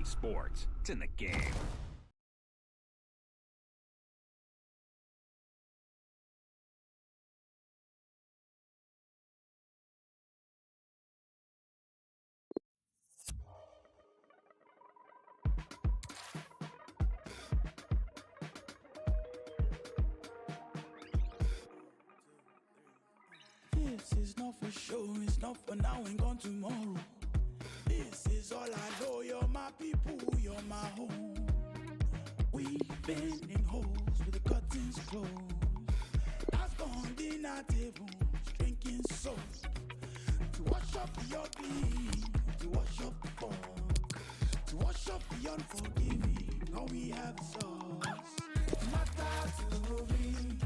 sports. It's in the game. This is not for show, it's not for now and gone tomorrow. This is all I know, you're my people, you're my home. We've been in holes with the curtains closed. I've gone dinner tables, drinking soap. To wash up the ugly, to wash up the funk, to wash up the unforgiving, all we have is us. Matter to me.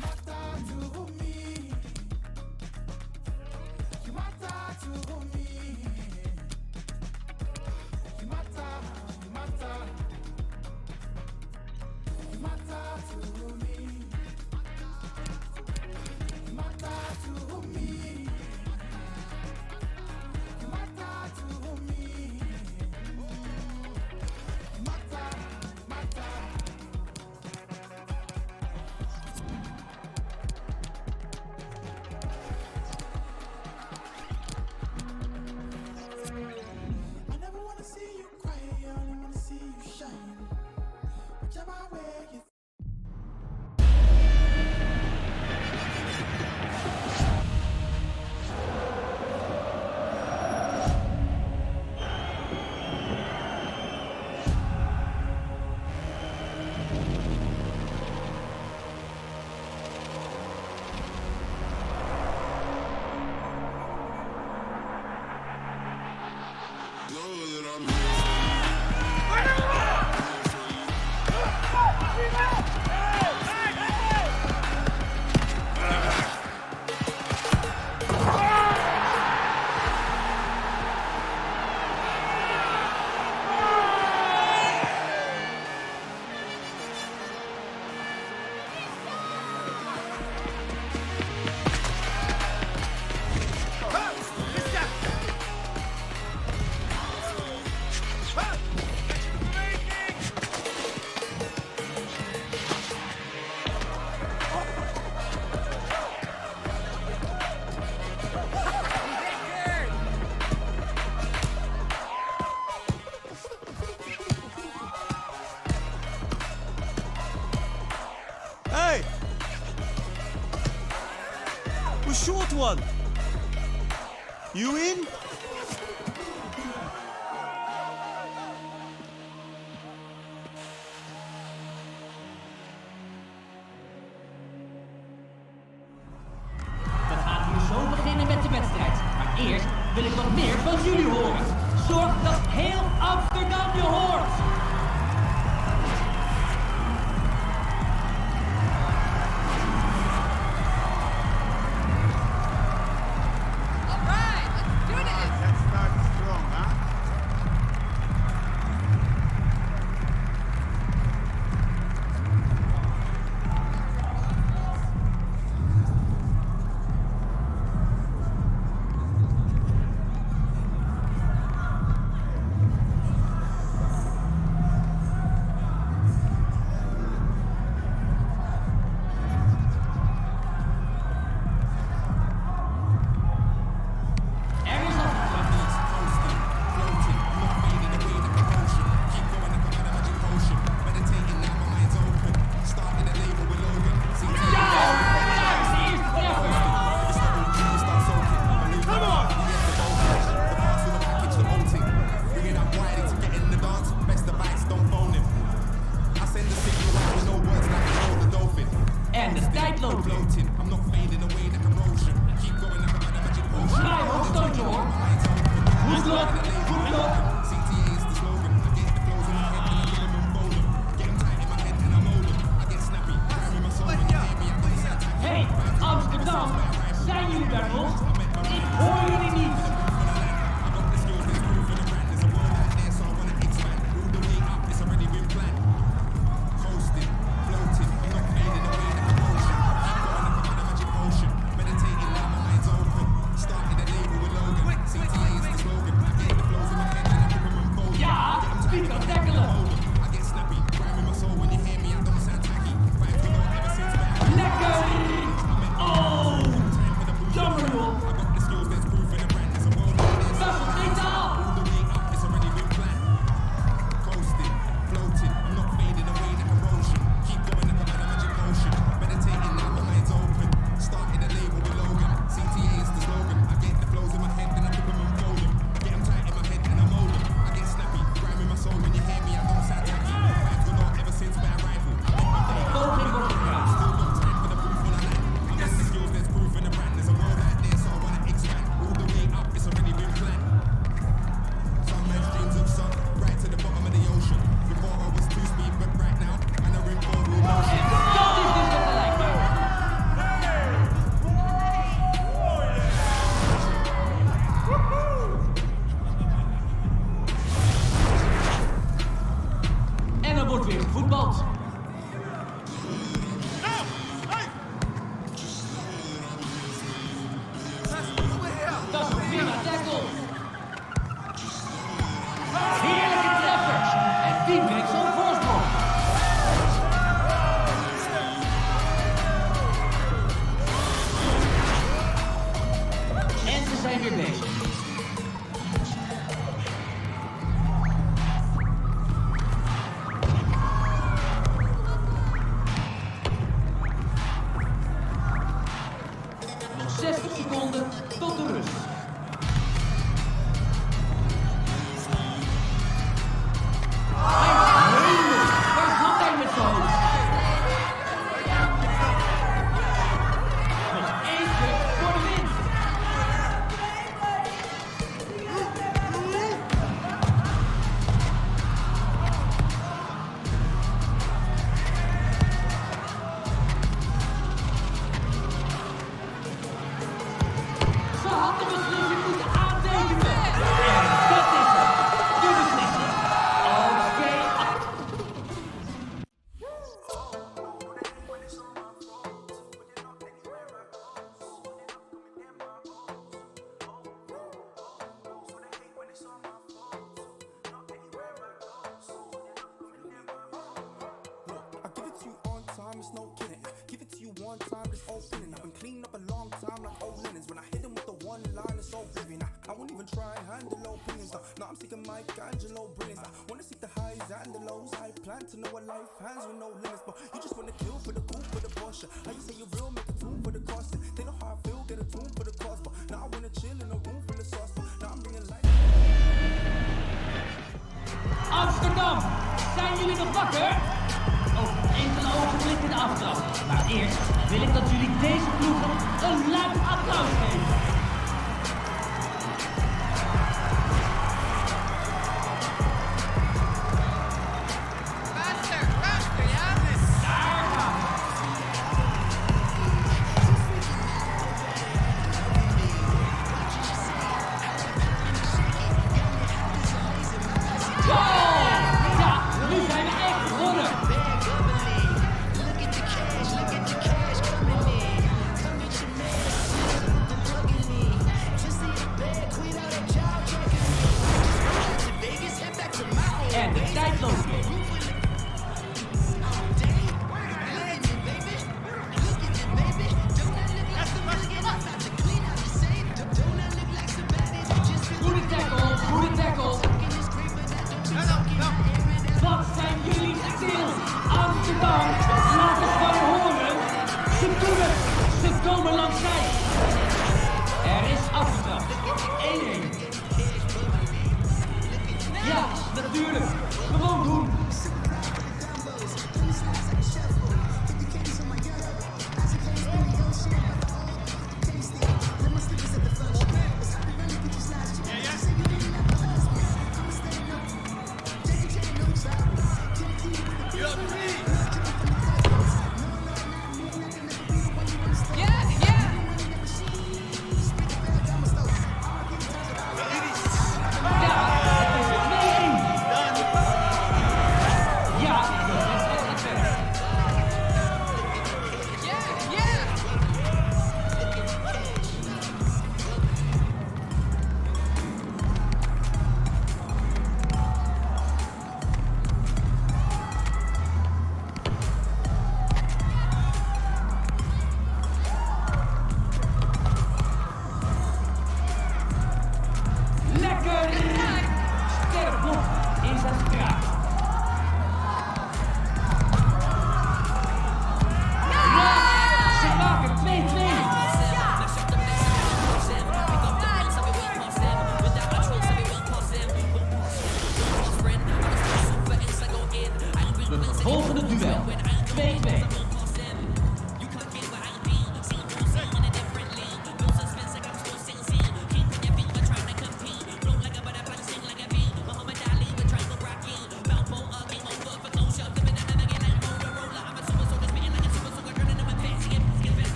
Matter to me. You matter to me. You matter, you matter. You matter to me. You matter to me. You matter to me. You matter, matter. I never wanna see you cry, I only wanna see you shine. Whichever way you Hey! The short one! You in? We gaan hier zo beginnen met de wedstrijd. Maar eerst wil ik wat meer van jullie horen. Zorg dat heel Amsterdam je hoort. one time, just opening. I've been cleaning up a long time like old linens. When I hit him with the one line, it's so vivid. I won't even try and handle opinions. No, I'm seeking Michelangelo brilliance. I wanna seek the highs and the lows. I plan to know a life hands with no limits. But you just wanna kill for the cool, for the bullshit. How you say you real, make a tune for the cost. They know how I feel, get a tune for the cost. But now I wanna chill in a room full of sauce. But now I'm bringing life. Amsterdam, zijn jullie nog wakker? Over enkele ogenblikken de aftrap. Maar eerst wil ik dat jullie deze ploegen een luid applaus geven. En de tijd loopt weer. Goede tackle, goede tackle. Wat zijn jullie stil? Amsterdam, laat het van je horen. Ze doen het, ze komen langs zij. Er is afgestraft. 1-1. Ja, natuurlijk. Gewoon doen.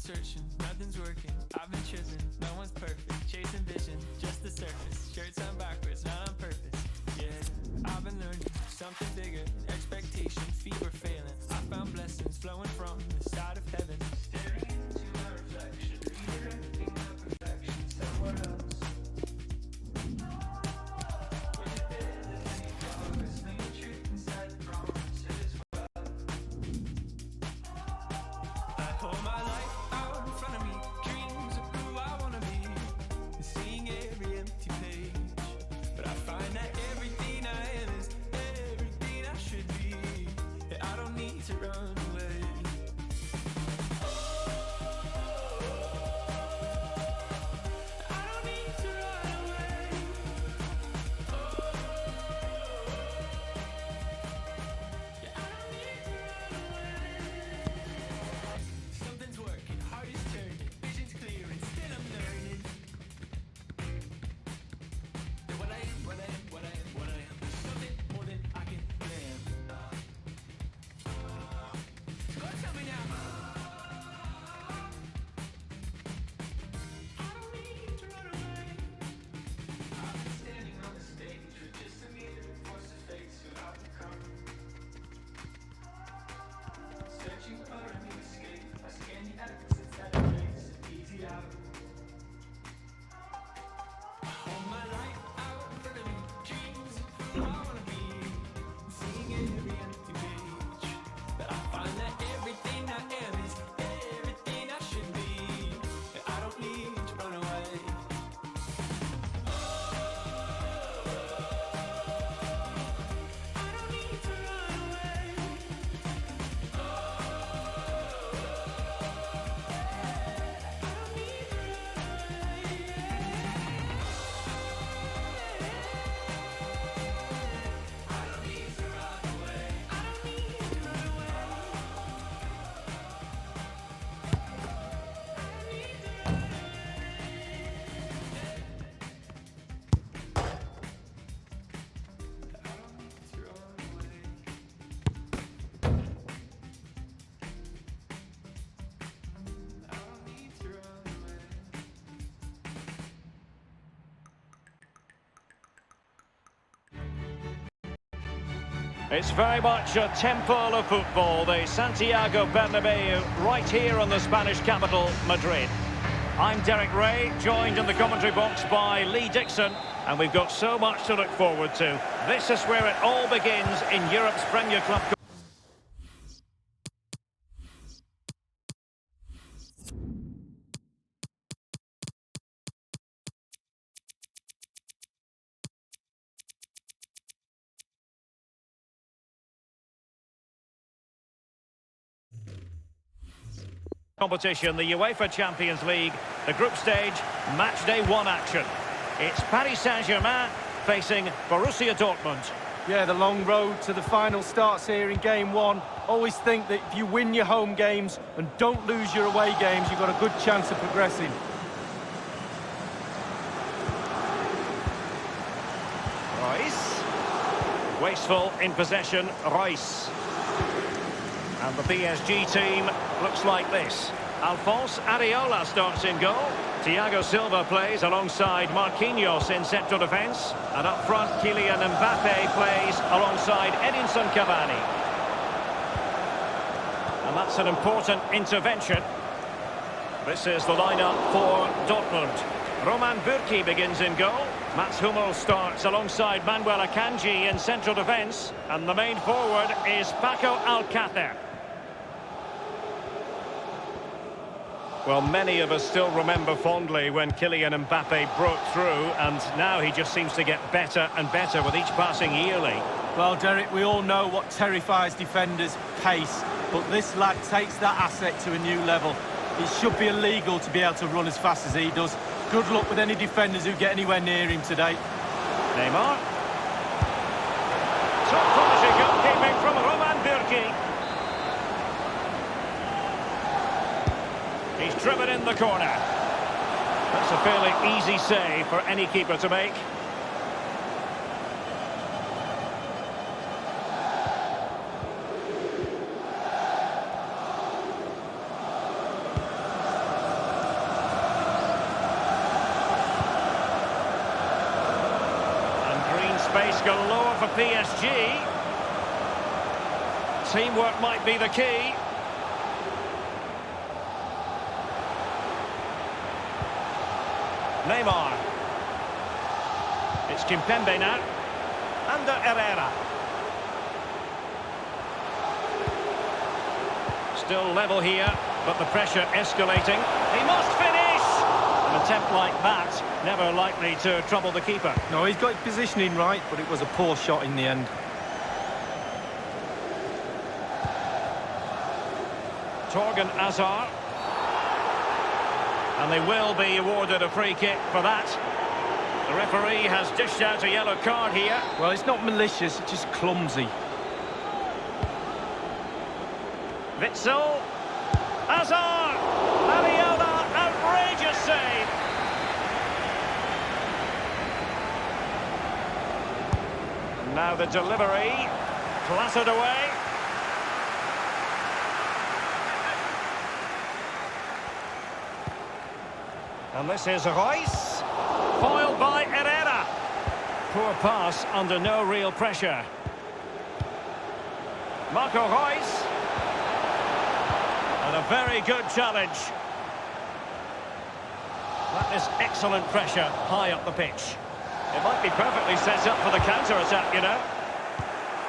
searching, nothing's working. I've been tripping, no one's perfect. Chasing vision, just the surface. Shirts on backwards, not on purpose. Yeah, I've been learning something bigger. Expectation, fever failing. I found blessings flowing from the side of heaven. Staring into my reflection, redirecting my perfection somewhere else. To run away. I don't need to run away. Yeah, I don't need to run away. Something's working, heart is turning, vision's clear, and still I'm learning. That what I am, what I am, what I am, what I am, is something more than I can plan. Tell me now. I don't need to run away. I've been standing on the stage with just a mirror, forced to face who I've become. Searching for a new escape. I scan the absence that erase an easy out. I hold my life out in front of me. Dreams of who I wanna be. Seeing every empty page. But I find that everything I am is everything I should be. I don't need to run away. I don't need to run away. I don't need to run away. I don't need to run away. It's very much a temple of football, the Santiago Bernabeu, right here in the Spanish capital, Madrid. I'm Derek Ray, joined in the commentary box by Lee Dixon, and we've got so much to look forward to. This is where it all begins in Europe's Premier Club competition, the UEFA Champions League, the group stage, match day 1 action. It's Paris Saint-Germain facing Borussia Dortmund. Yeah, the long road to the final starts here in game 1. Always think that if you win your home games and don't lose your away games, you've got a good chance of progressing. Royce. Wasteful in possession, Royce. And the PSG team looks like this. Alphonse Areola starts in goal. Thiago Silva plays alongside Marquinhos in central defence. And up front, Kylian Mbappe plays alongside Edinson Cavani. And that's an important intervention. This is the lineup for Dortmund. Roman Bürki begins in goal. Mats Hummels starts alongside Manuel Akanji in central defence. And the main forward is Paco Alcácer. Well, many of us still remember fondly when Kylian Mbappe broke through, and now he just seems to get better and better with each passing yearly. Well, Derek, we all know what terrifies defenders, pace, but this lad takes that asset to a new level. It should be illegal to be able to run as fast as he does. Good luck with any defenders who get anywhere near him today. Neymar. Top quality goalkeeping from Roman Bürki. He's driven in the corner. That's a fairly easy save for any keeper to make. Space galore for PSG. Teamwork might be the key. Neymar. It's Kimpembe now. Under Herrera. Still level here, but the pressure escalating. He must finish! An attempt like that, never likely to trouble the keeper. No, he's got his positioning right, but it was a poor shot in the end. Torgan Hazard. And they will be awarded a free kick for that. The referee has dished out a yellow card here. Well, it's not malicious, it's just clumsy. Witsel. Hazard. Ariola. Outrageous save. Now the delivery. Clattered away. And this is Reus. Foiled by Herrera. Poor pass under no real pressure. Marco Reus. And a very good challenge. That is excellent pressure high up the pitch. It might be perfectly set up for the counter-attack, you know.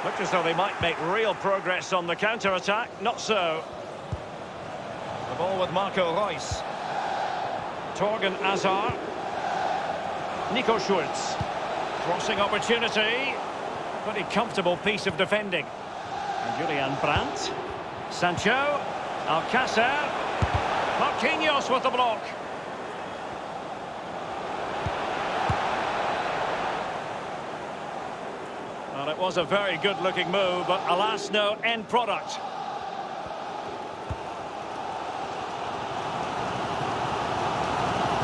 Looks as though they might make real progress on the counter-attack. Not so. The ball with Marco Reus. Torgan Hazard. Nico Schulz. Crossing opportunity. Pretty comfortable piece of defending. And Julian Brandt. Sancho. Alcácer. Marquinhos with the block. Well, it was a very good-looking move, but alas, no end product.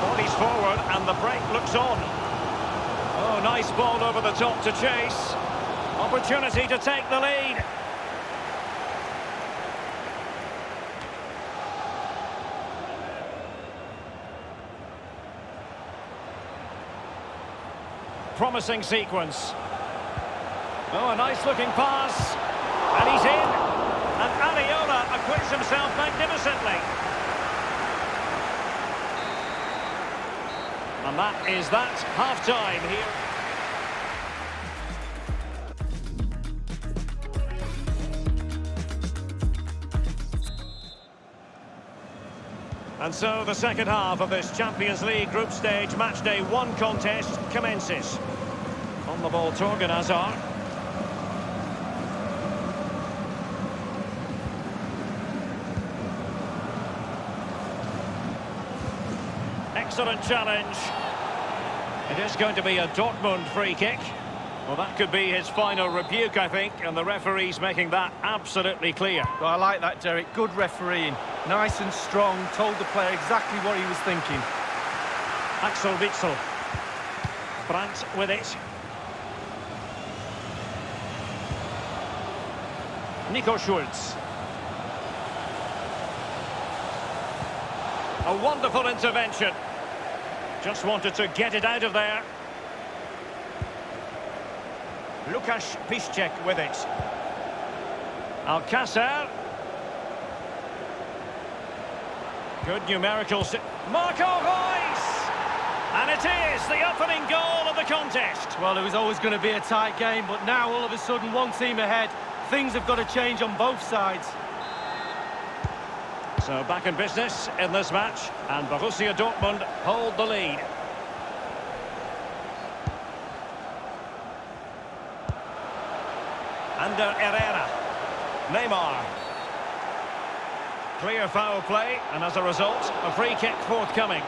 Bodies forward, and the break looks on. Oh, nice ball over the top to chase. Opportunity to take the lead. Promising sequence. Oh, a nice-looking pass. And he's in. And Ariola acquits himself magnificently. And that is that. Half-time here. And so the second half of this Champions League group stage matchday 1 contest commences. On the ball, Torgan Hazard. Excellent challenge. It is going to be a Dortmund free kick. Well, that could be his final rebuke, I think, and the referee's making that absolutely clear. Well, I like that, Derek. Good refereeing. Nice and strong. Told the player exactly what he was thinking. Axel Witsel. Brandt with it. Nico Schulz. A wonderful intervention. Just wanted to get it out of there. Lukasz Piszczek with it. Alcácer. Good numerical... Marco Reus! And it is the opening goal of the contest. Well, it was always going to be a tight game, but now all of a sudden one team ahead. Things have got to change on both sides. So back in business in this match, and Borussia Dortmund hold the lead. Under Herrera. Neymar. Clear foul play, and as a result, a free kick forthcoming.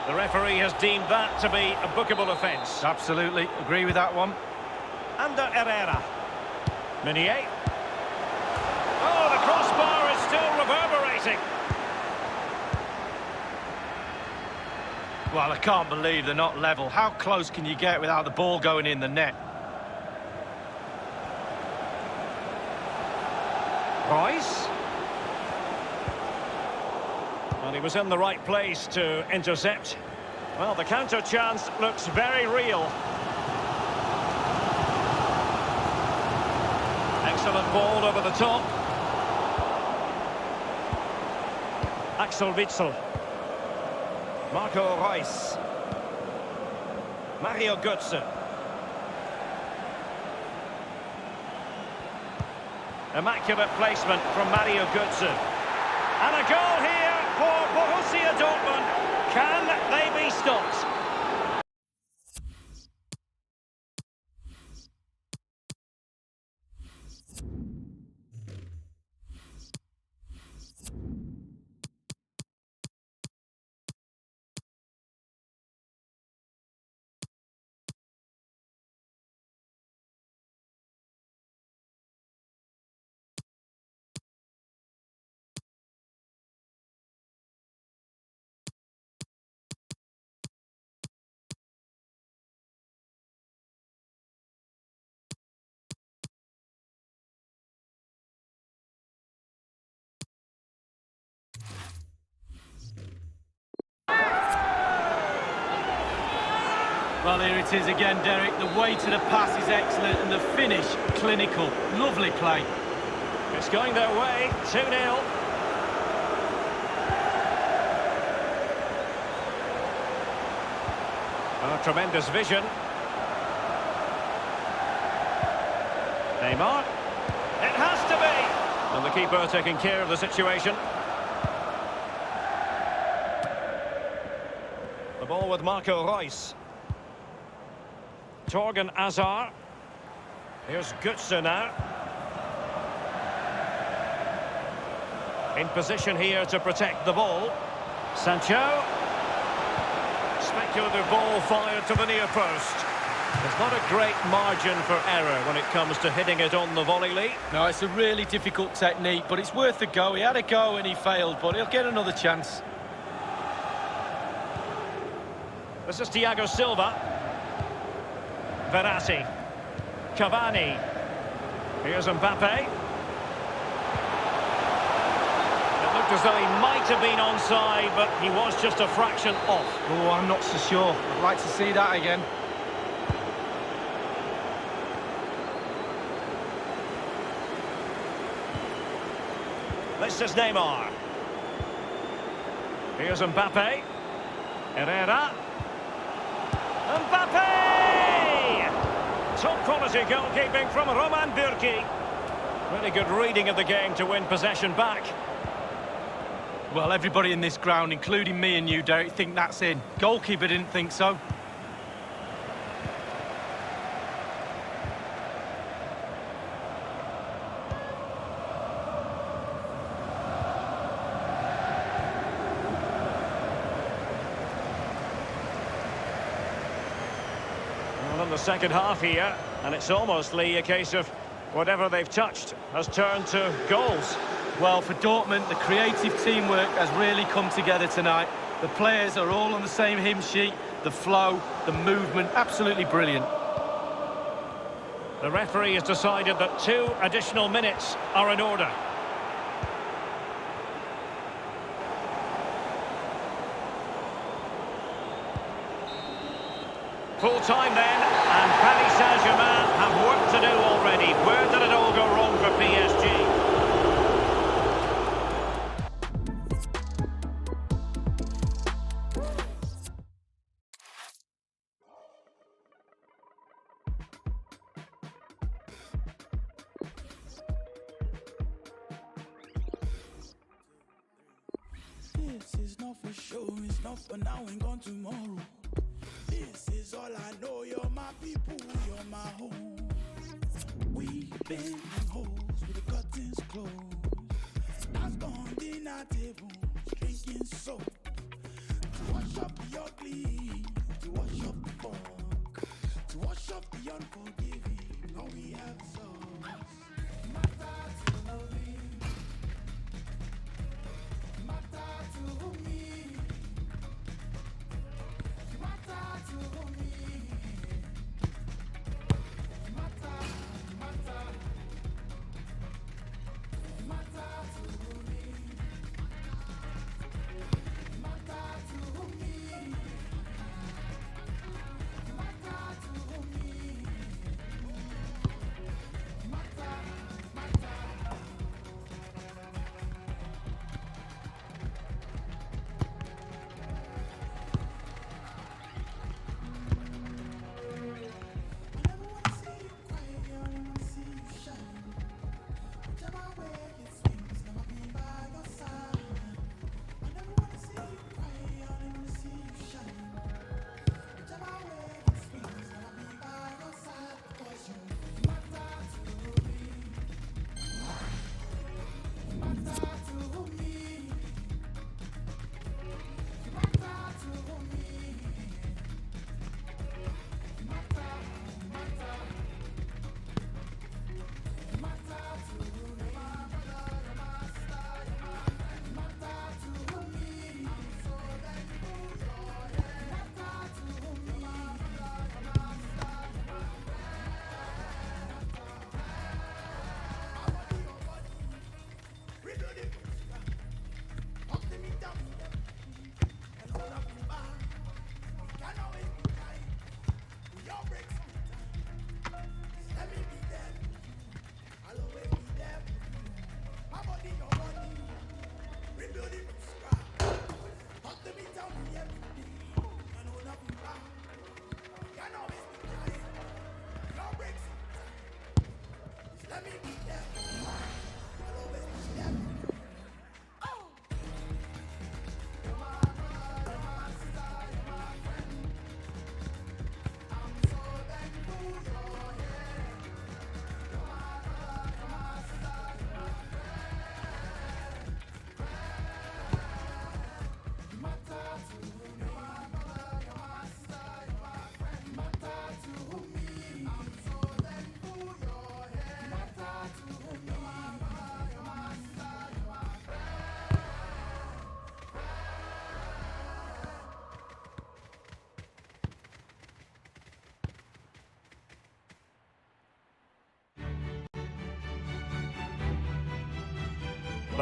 The referee has deemed that to be a bookable offence. Absolutely, agree with that one. Under Herrera. Meunier. Oh, the crossbar is still reverberating. Well, I can't believe they're not level. How close can you get without the ball going in the net? Reus. Well, he was in the right place to intercept. Well, the counter chance looks very real. Excellent ball over the top. Axel Witsel. Marco Reus. Mario Götze. Immaculate placement from Mario Götze. And a goal here for Borussia Dortmund. Can they be stopped? Well, here it is again, Derek. The way to the pass is excellent and the finish clinical. Lovely play. It's going their way, 2-0. Oh, tremendous vision. Neymar. It has to be! And the keeper taking care of the situation. The ball with Marco Reus. Torgan Hazard. Here's Götze now. In position here to protect the ball. Sancho. Speculative ball fired to the near post. There's not a great margin for error when it comes to hitting it on the volley, Lee. No, it's a really difficult technique, but it's worth a go. He had a go and he failed, but he'll get another chance. This is Thiago Silva. Verratti. Cavani. Here's Mbappe. It looked as though he might have been onside, but he was just a fraction off. Oh, I'm not so sure. I'd like to see that again. This is Neymar. Here's Mbappe. Herrera. Mbappe! Top quality goalkeeping from Roman Bürki. Really good reading of the game to win possession back. Well, everybody in this ground, including me and you, Derek, think that's in. Goalkeeper didn't think so. Well, in the second half here, and it's almost, Lee, a case of whatever they've touched has turned to goals. Well, for Dortmund, the creative teamwork has really come together tonight. The players are all on the same hymn sheet. The flow, the movement, absolutely brilliant. The referee has decided that 2 additional minutes are in order. Full time then, and Paris Saint-Germain have work to do already. Where did it all go wrong for PSG? This is not for sure, it's not for now and gone tomorrow. This is all I know, you're my people, you're my home. We've been in holes with the curtains closed. That's gone dinner tables, drinking soap. To wash up the ugly, to wash up the funk, to wash up the unforgiving, all we have souls. Matter to loving, matter to me, matter to me, matter, matter, matter to me, matter to me, matter to me, matter, matter.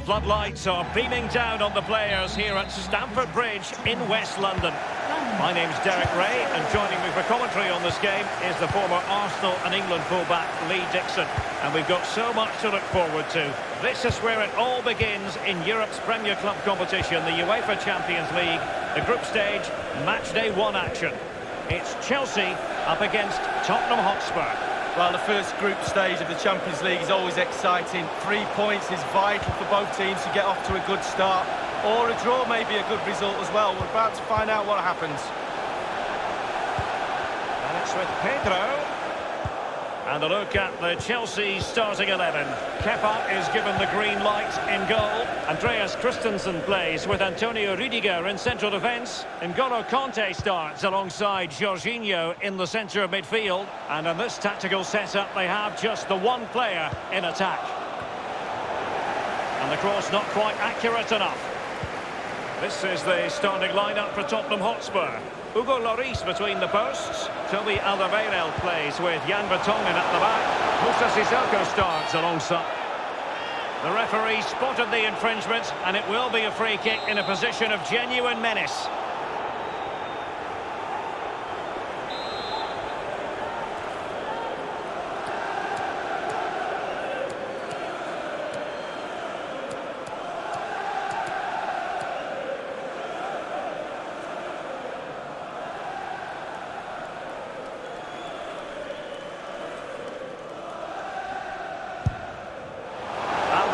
floodlights are beaming down on the players here at Stamford Bridge in West London. My name's Derek Ray, and joining me for commentary on this game is the former Arsenal and England fullback Lee Dixon. And we've got so much to look forward to. This is where it all begins in Europe's Premier Club competition, the UEFA Champions League, the group stage, match day 1 action. It's Chelsea up against Tottenham Hotspur. Well, the first group stage of the Champions League is always exciting. 3 points is vital for both teams to get off to a good start. Or a draw may be a good result as well. We're about to find out what happens. And it's with Pedro. And a look at the Chelsea starting 11. Kepa is given the green light in goal. Andreas Christensen plays with Antonio Rüdiger in central defence. N'Golo Kanté starts alongside Jorginho in the centre of midfield. And in this tactical setup, they have just the one player in attack. And the cross not quite accurate enough. This is the starting lineup for Tottenham Hotspur. Hugo Lloris between the posts. Toby Alderweireld plays with Jan Vertonghen at the back. Moussa Sissoko starts alongside. The referee spotted the infringement, and it will be a free kick in a position of genuine menace.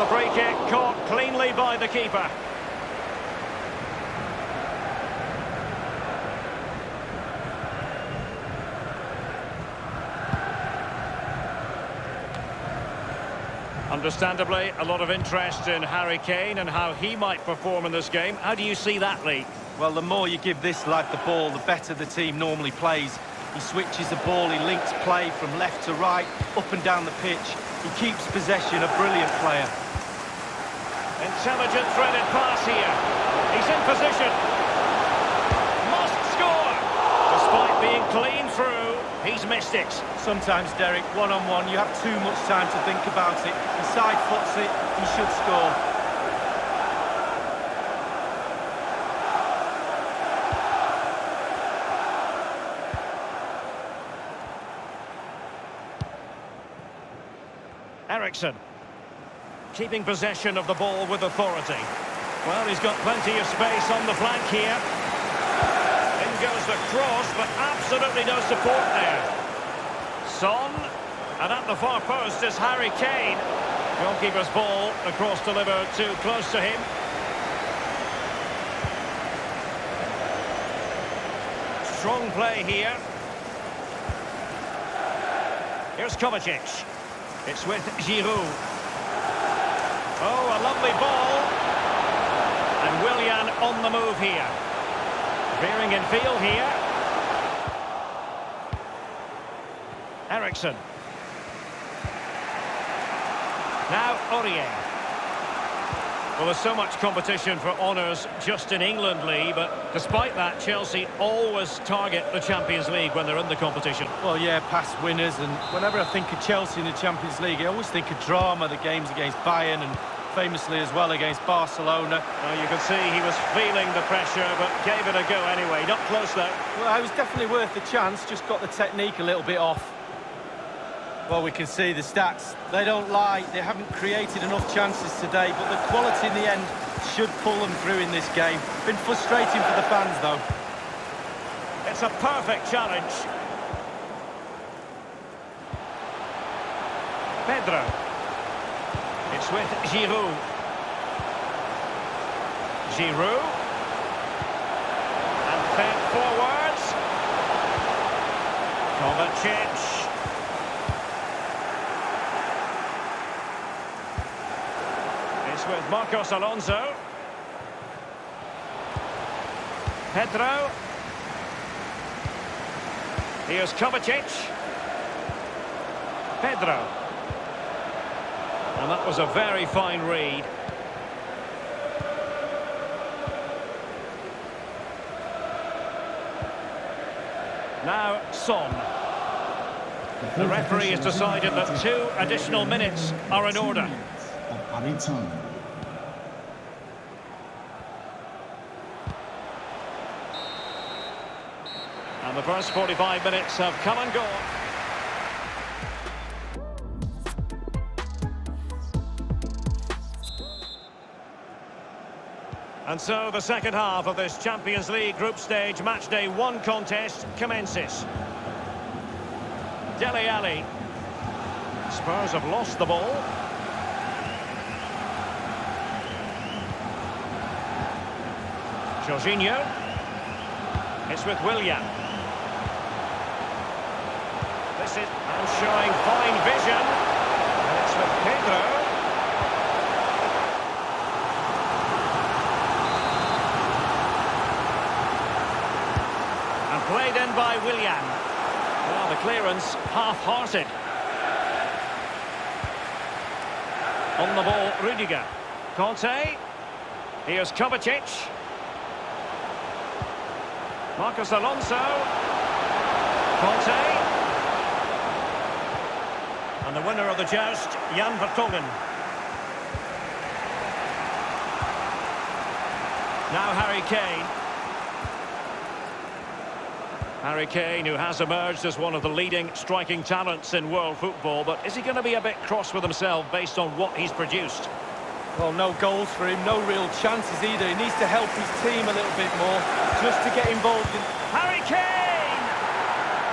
Free kick caught cleanly by the keeper. Understandably, a lot of interest in Harry Kane and how he might perform in this game. How do you see that, Lee? Well, the more you give this lad the ball, the better the team normally plays. He switches the ball, he links play from left to right, up and down the pitch. He keeps possession, a brilliant player. Intelligent threaded pass here. He's in position. Must score. Despite being clean through, he's missed it. Sometimes, Derek, one-on-one, you have too much time to think about it. He side-foots it, he should score. Eriksen. Keeping possession of the ball with authority. Well, he's got plenty of space on the flank here. In goes the cross, but absolutely no support there. Son, and at the far post is Harry Kane. Goalkeeper's ball, the cross delivered too close to him. Strong play here. Here's Kovacic. It's with Giroud. Oh, a lovely ball. And Willian on the move here. Veering in field here. Eriksen. Now Aurier. Well, there's so much competition for honours just in England, Lee, but despite that, Chelsea always target the Champions League when they're in the competition. Well, yeah, past winners, and whenever I think of Chelsea in the Champions League, I always think of drama, the games against Bayern and famously as well against Barcelona. Well, you can see he was feeling the pressure, but gave it a go anyway. Not close, though. Well, it was definitely worth the chance, just got the technique a little bit off. Well, we can see the stats. They don't lie. They haven't created enough chances today, but the quality in the end should pull them through in this game. Been frustrating for the fans, though. It's a perfect challenge. Pedro. It's with Giroud. Giroud. And fed forwards. Kovacic. With Marcos Alonso. Pedro. Here's Kovacic. Pedro. And that was a very fine read. Now Son. The referee has decided that 2 additional minutes are in order. the first 45 minutes have come and gone. And so the second half of this Champions League group stage matchday 1 contest commences. Dele Alli. Spurs have lost the ball. Jorginho. It's with Willian. This is showing fine vision. And it's with Pedro. And played in by Willian. Well, the clearance half-hearted. On the ball, Rudiger. Conte. Here's Kovacic. Marcos Alonso. Conte. And the winner of the joust, Jan Vertonghen. Now Harry Kane. Harry Kane, who has emerged as one of the leading striking talents in world football, but is he going to be a bit cross with himself based on what he's produced? Well, no goals for him, no real chances either. He needs to help his team a little bit more, just to get involved in... Harry Kane!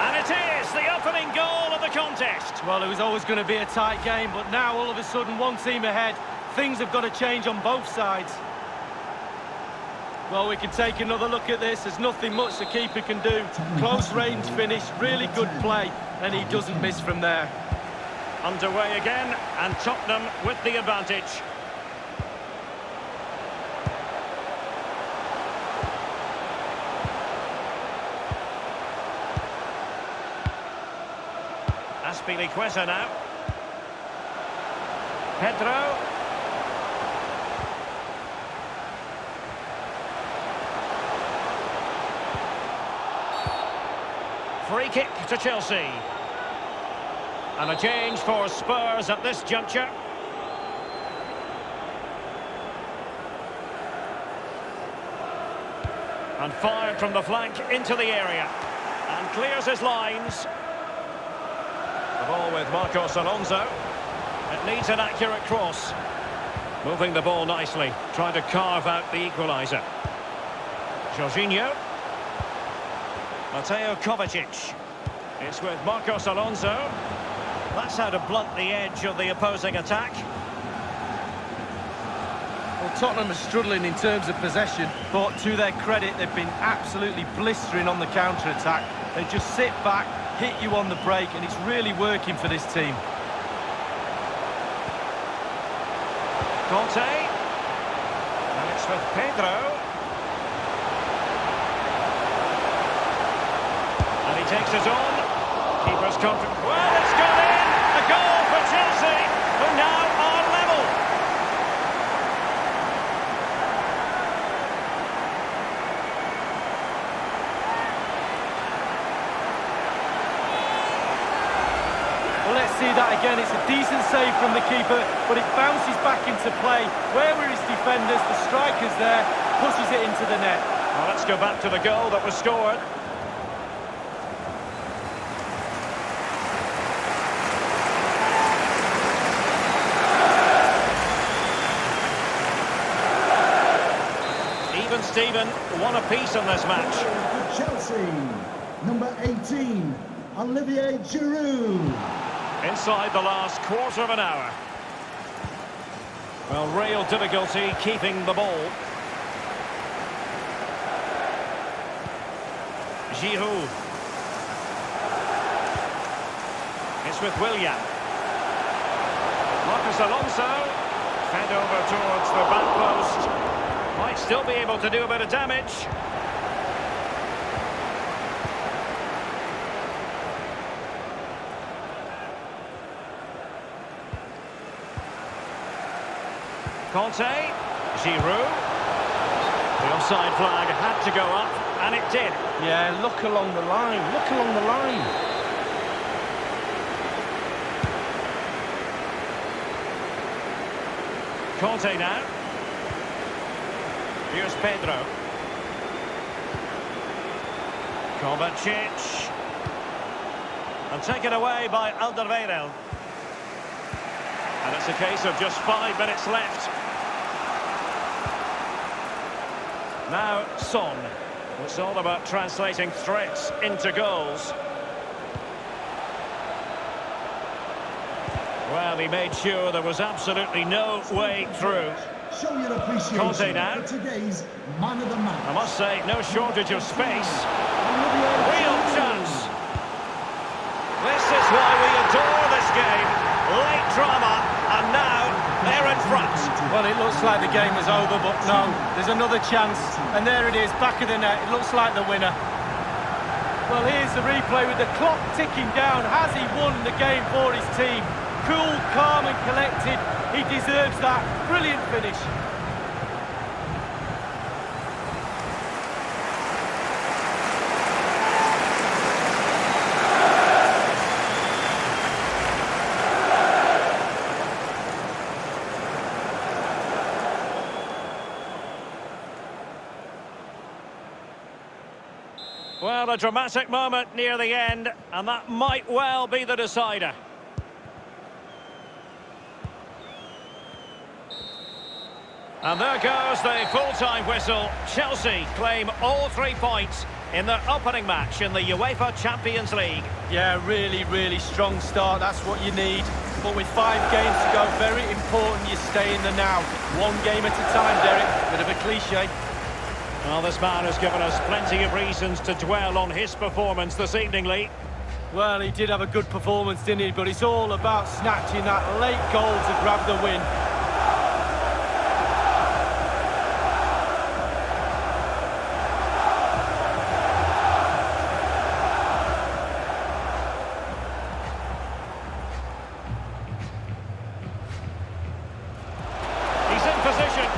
And it is the opening goal of the contest. Well, it was always going to be a tight game, but now all of a sudden one team ahead. Things have got to change on both sides. Well, we can take another look at this. There's nothing much the keeper can do. Close range finish, really good play, and he doesn't miss from there. Underway again, and Tottenham with the advantage. Azpilicueta now. Pedro. Free kick to Chelsea. And a change for Spurs at this juncture. And fired from the flank into the area. And clears his lines. The ball with Marcos Alonso. It needs an accurate cross. Moving the ball nicely. Trying to carve out the equaliser. Jorginho. Mateo Kovacic. It's with Marcos Alonso. That's how to blunt the edge of the opposing attack. Well, Tottenham are struggling in terms of possession, but to their credit, they've been absolutely blistering on the counter-attack. They just sit back, hit you on the break, and it's really working for this team. Conte. And it's with Pedro. And he takes it on. Keeper's control. Well, it's gone in! A goal for Chelsea, who now are level. Well, let's see that again. It's a decent save from the keeper, but it bounces back into play. Where were his defenders? The striker's there, pushes it into the net. Well, let's go back to the goal that was scored. Even Steven, one apiece in this match. For Chelsea, number 18, Olivier Giroud. Inside the last quarter of an hour. Well, real difficulty keeping the ball. Giroud. It's with Willian. Marcos Alonso. Fed over towards the back post. Might still be able to do a bit of damage. Conte, Giroud. The offside flag had to go up, and it did. Yeah, look along the line, look along the line. Conte now. Here's Pedro. Kovacic. And taken away by Alderweireld. And it's a case of just 5 minutes left. Now Son. It's all about translating threats into goals. Well, he made sure there was absolutely no way through. Show your appreciation Conte now. for today's man of the match. I must say, no shortage of space. Real chance. This is why we adore this game. Late drama, and now they're in front. Well, it looks like the game was over, but no, there's another chance. And there it is, back of the net. It looks like the winner. Well, here's the replay with the clock ticking down. Has he won the game for his team? Cool, calm and collected. He deserves that. Brilliant finish. Well, a dramatic moment near the end, and that might well be the decider. And there goes the full-time whistle. Chelsea claim all 3 points in their opening match in the UEFA Champions League. Yeah, really, really strong start. That's what you need. But with 5 games to go, very important you stay in the now. 1 game at a time, Derek. Bit of a cliche. Well, this man has given us plenty of reasons to dwell on his performance this evening, Lee. Well, he did have a good performance, didn't he? But it's all about snatching that late goal to grab the win. He's in position.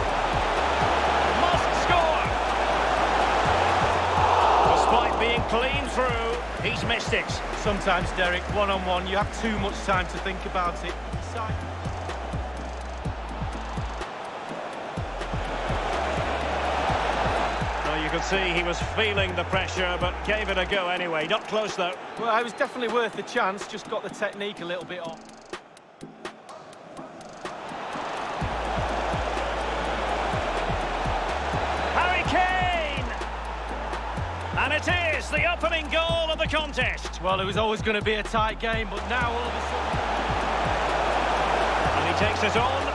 Must score. Despite being clean through, he's missed it. Sometimes, Derek, one-on-one, you have too much time to think about it. Well, you could see he was feeling the pressure, but gave it a go anyway. Not close, though. Well, it was definitely worth the chance, just got the technique a little bit off. Harry Kane! And it is the opening goal of the contest. Well, it was always going to be a tight game, but now all of a sudden... And he takes it on.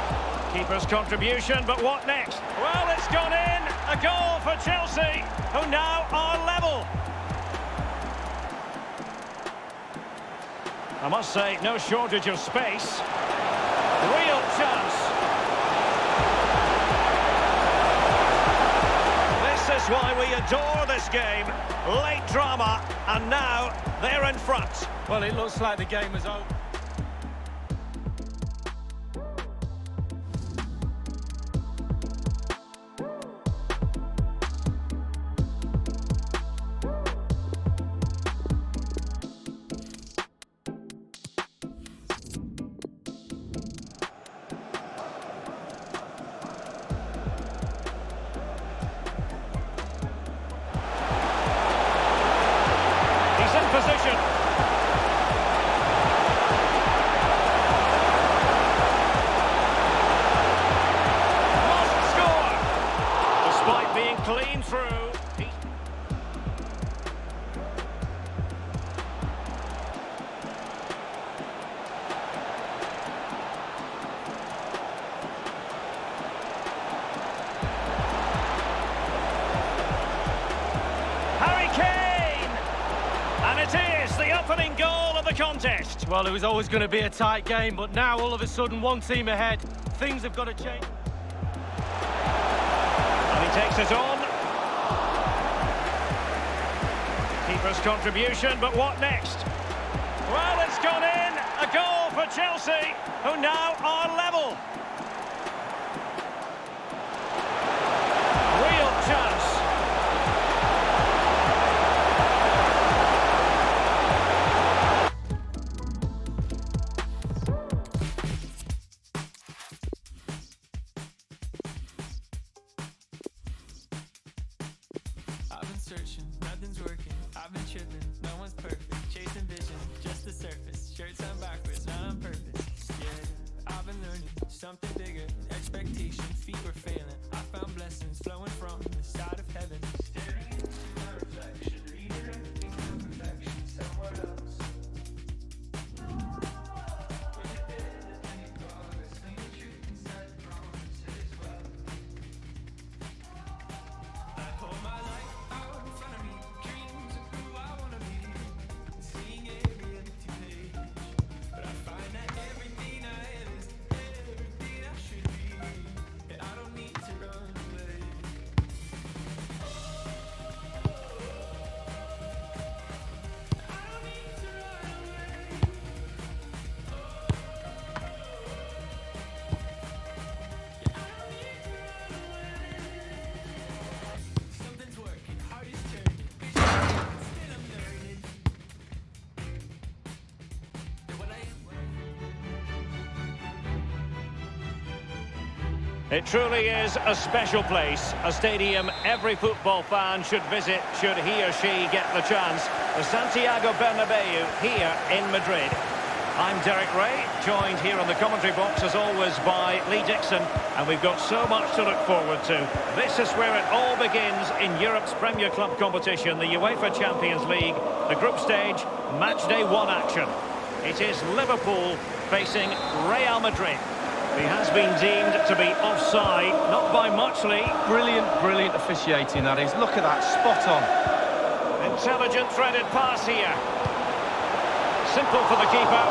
Keeper's contribution, but what next? Well, it's gone in. A goal for Chelsea, who now are level. I must say, no shortage of space. Real chance. This is why we adore this game. Late drama, and now they're in front. Well, it looks like the game was over. He's in position. Must score. Despite being clean through. Harry Kane! And it is the opening goal of the contest. Well, it was always going to be a tight game, but now all of a sudden 1 team ahead. Things have got to change. And he takes it on. Keeper's contribution, but what next? Well, it's gone in. A goal for Chelsea, who now are level. Real chance. I've been searching, nothing's working. I've been tripping, no one's perfect. Chasing vision, just the surface. Shirts on backwards, not on purpose. Yeah, I've been learning something bigger. Expectation, feet were failing. I found blessings flowing from the side of heaven. Staring into my reflection, reading everything from perfection somewhere else. It truly is a special place, a stadium every football fan should visit should he or she get the chance. The Santiago Bernabeu here in Madrid. I'm Derek Ray, joined here in the commentary box as always by Lee Dixon, and we've got so much to look forward to. This is where it all begins in Europe's Premier Club competition, the UEFA Champions League, the group stage, match day 1 action. It is Liverpool facing Real Madrid. He has been deemed to be offside, not by much, Lee. Brilliant officiating, that is. Look at that, spot on. Intelligent threaded pass here. Simple for the keeper.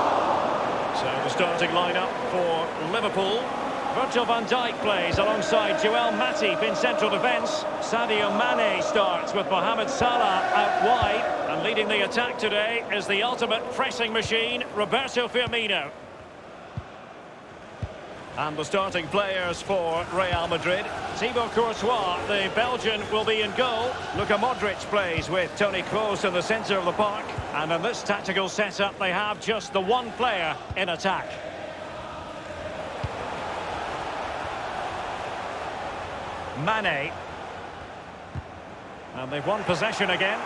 So the starting lineup for Liverpool. Virgil van Dijk plays alongside Joel Matip in central defence. Sadio Mane starts with Mohamed Salah out wide. And leading the attack today is the ultimate pressing machine, Roberto Firmino. And the starting players for Real Madrid. Thibaut Courtois, the Belgian, will be in goal. Luka Modric plays with Toni Kroos in the centre of the park. And in this tactical setup, they have just the one player in attack. Mane. And they've won possession again.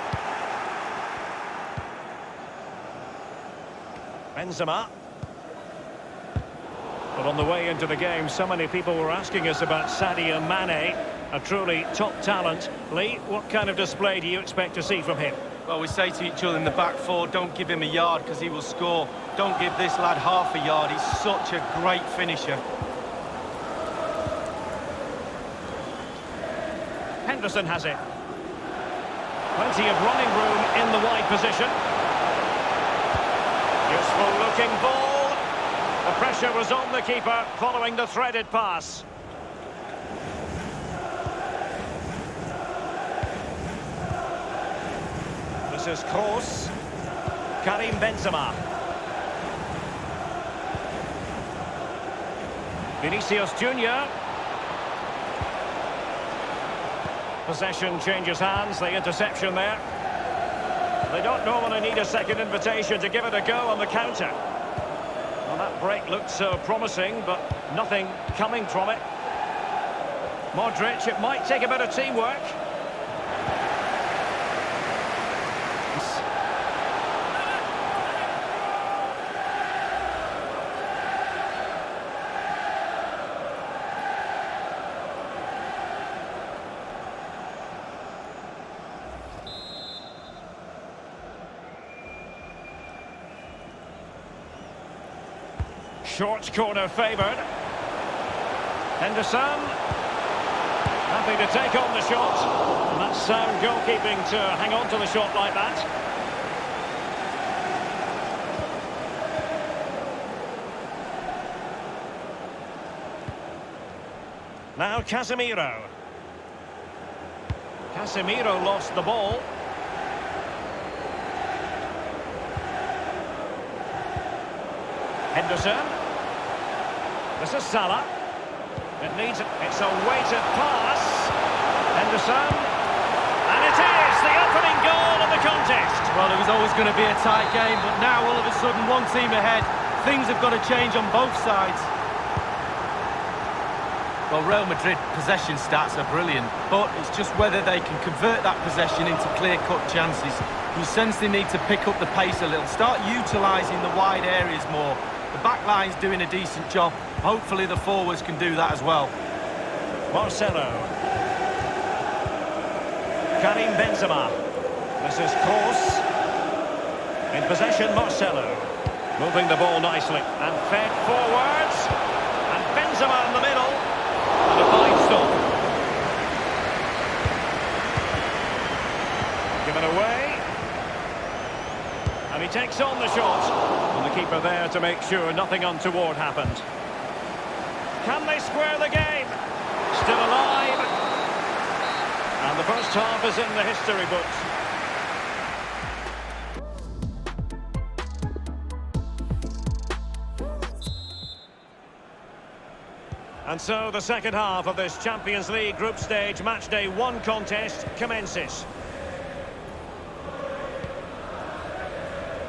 Benzema. But on the way into the game, so many people were asking us about Sadio Mane, a truly top talent. Lee, what kind of display do you expect to see from him? Well, we say to each other in the back four, don't give him a yard because he will score. Don't give this lad half a yard. He's such a great finisher. Henderson has it. Plenty of running room in the wide position. Useful looking ball. The pressure was on the keeper following the threaded pass. This is Kroos. Karim Benzema. Vinicius Junior. Possession changes hands, the interception there. They don't normally need a second invitation to give it a go on the counter. Well, that break looked so promising, but nothing coming from it. Modric, it might take a bit of teamwork. Short corner favoured. Henderson. Happy to take on the shot. And that's sound goalkeeping to hang on to the shot like that. Now Casemiro. Casemiro lost the ball. Henderson. This is Salah. It's a weighted pass. Henderson. And it is the opening goal of the contest. Well, it was always going to be a tight game, but now all of a sudden one team ahead. Things have got to change on both sides. Well, Real Madrid possession stats are brilliant, but it's just whether they can convert that possession into clear-cut chances. You sense they need to pick up the pace a little, start utilising the wide areas more. The back line's doing a decent job. Hopefully the forwards can do that as well. Marcelo. Karim Benzema. This is Kroos. In possession, Marcelo. Moving the ball nicely and fed forwards. And Benzema in the middle. And a fine stop. Given away. And he takes on the shot. And the keeper there to make sure nothing untoward happened. Can they square the game? Still alive. And the first half is in the history books. And so the second half of this Champions League group stage matchday 1 contest commences.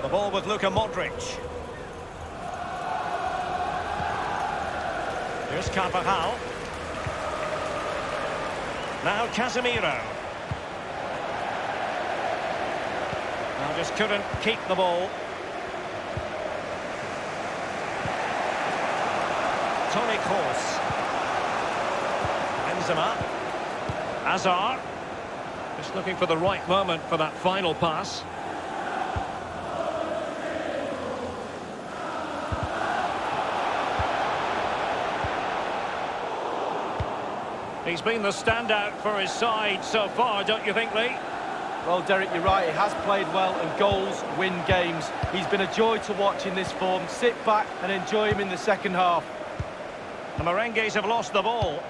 The ball with Luka Modric. Here's Carvajal. Now Casemiro. Now just couldn't keep the ball. Toni Kroos. Benzema. Hazard. Just looking for the right moment for that final pass. He's been the standout for his side so far, don't you think, Lee? Well, Derek, you're right. He has played well, and goals win games. He's been a joy to watch in this form. Sit back and enjoy him in the second half. The Merengues have lost the ball.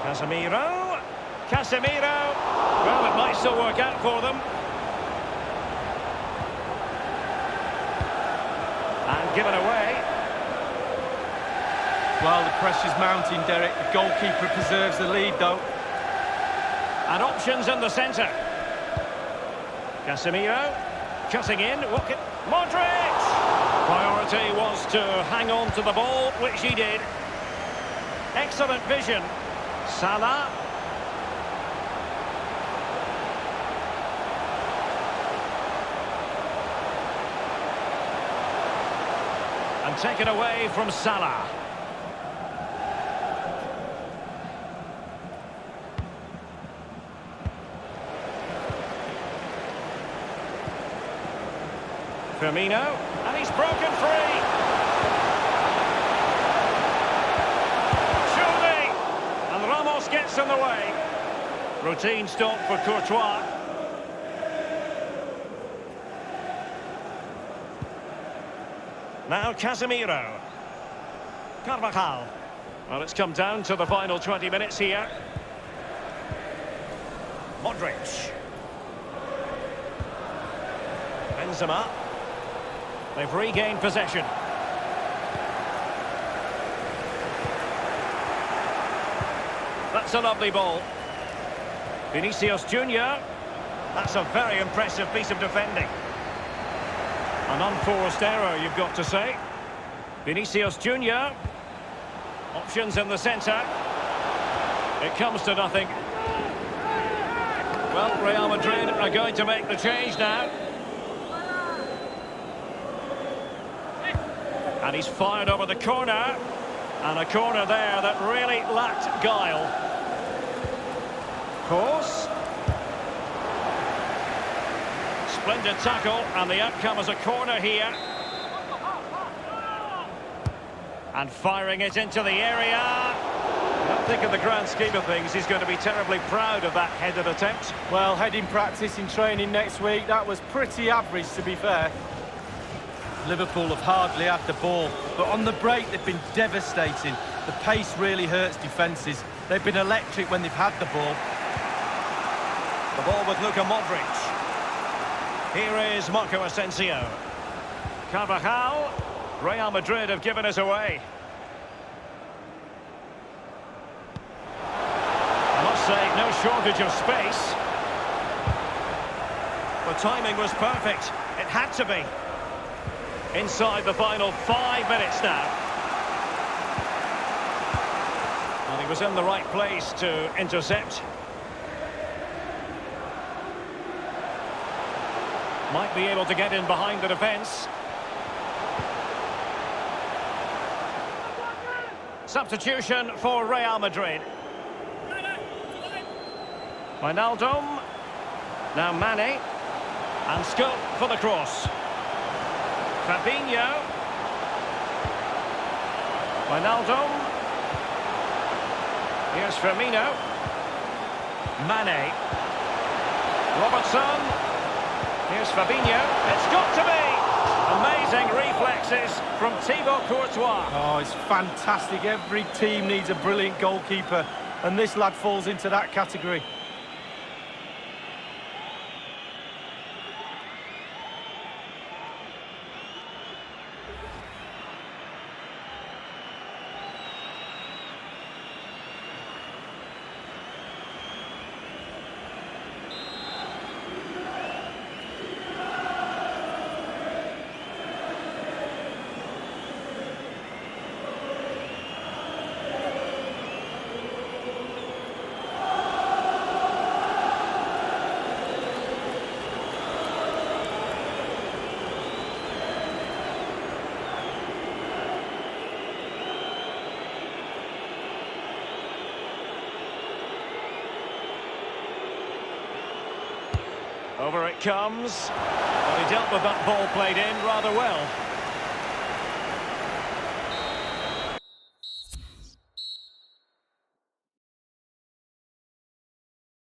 Casemiro. Casemiro. Well, it might still work out for them. And given away. Well, the pressure's mounting, Derek. The goalkeeper preserves the lead, though. And options in the centre. Casemiro. Cutting in. Modric! Priority was to hang on to the ball, which he did. Excellent vision. Salah. And taken away from Salah. Firmino, and he's broken free. Surely, and Ramos gets in the way. Routine stop for Courtois. Now Casemiro. Carvajal. Well, it's come down to the final 20 minutes here. Modric. Benzema. They've regained possession. That's a lovely ball. Vinicius Junior. That's a very impressive piece of defending. An unforced error, you've got to say. Vinicius Junior. Options in the centre. It comes to nothing. Well, Real Madrid are going to make the change now. And he's fired over the corner. And a corner there that really lacked guile. Kroos. Splendid tackle, and the outcome is a corner here. And firing it into the area. I don't think in the grand scheme of things he's going to be terribly proud of that headed attempt. Well, heading practice in training next week, that was pretty average, to be fair. Liverpool have hardly had the ball, but on the break they've been devastating. The pace really hurts defences. They've been electric when they've had the ball. The ball with Luka Modric. Here is Marco Asensio. Carvajal. Real Madrid have given us away. I must say, no shortage of space. The timing was perfect. It had to be. Inside the final 5 minutes now. And he was in the right place to intercept. Might be able to get in behind the defence. Substitution for Real Madrid. Wijnaldum. Now Mane. And scope for the cross. Fabinho. Wijnaldum. Here's Firmino. Mane. Robertson. Here's Fabinho. It's got to be! Amazing reflexes from Thibaut Courtois. Oh, it's fantastic. Every team needs a brilliant goalkeeper, and this lad falls into that category. Over it comes. Well, he dealt with that ball played in rather well.